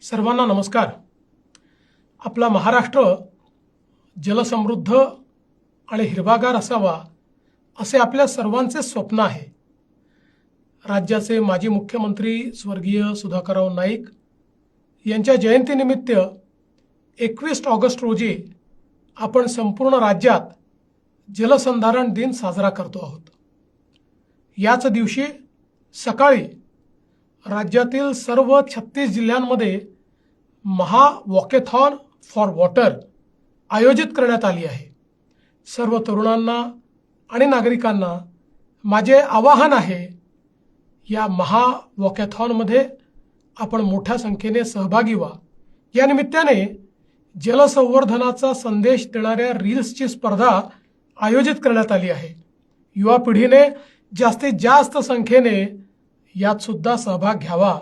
सर्वांना नमस्कार। आपला महाराष्ट्र जलसमृद्ध आणि हिरवागार असावा असे आपल्या सर्वांचे स्वप्न आहे। राज्याचे माजी मुख्यमंत्री स्वर्गीय सुधाकरराव नाईक यांच्या जयंतीनिमित्त 21 ऑगस्ट रोजी आपण संपूर्ण राज्यात जलसंधारण दिन साजरा करतो आहोत। याच दिवशी सकाळी राज्यातील सर्व 36 जिल्ह्यांमध्ये महा वॉकेथॉन फॉर वॉटर आयोजित करण्यात आली आहे। सर्व तरुणांना आणि नागरिकांना माझे आवाहन आहे, या महा वॉकेथॉनमध्ये आपण मोठ्या संख्येने सहभागी व्हा। या निमित्ताने जलसंवर्धनाचा संदेश देणाऱ्या रील्सची स्पर्धा आयोजित करण्यात आली आहे। युवा पिढीने जास्तीत जास्त संख्येने यात सुद्धा सहभाग घ्यावा।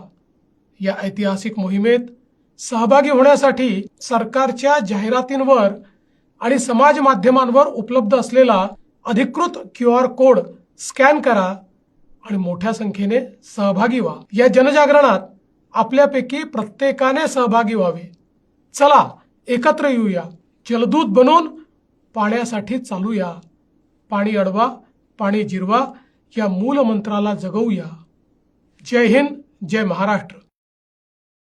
या ऐतिहासिक मोहिमेत सहभागी होण्यासाठी सरकारच्या जाहिरातींवर आणि समाज माध्यमांवर उपलब्ध असलेला अधिकृत QR कोड स्कॅन करा आणि मोठ्या संख्येने सहभागी व्हा। या जनजागरणात आपल्यापैकी प्रत्येकाने सहभागी व्हावे। चला एकत्र येऊया, जलदूत बनून पाण्यासाठी चालूया। पाणी अडवा, पाणी जिरवा या मूल मंत्राला जगवूया। जय हिंद, जय महाराष्ट्र।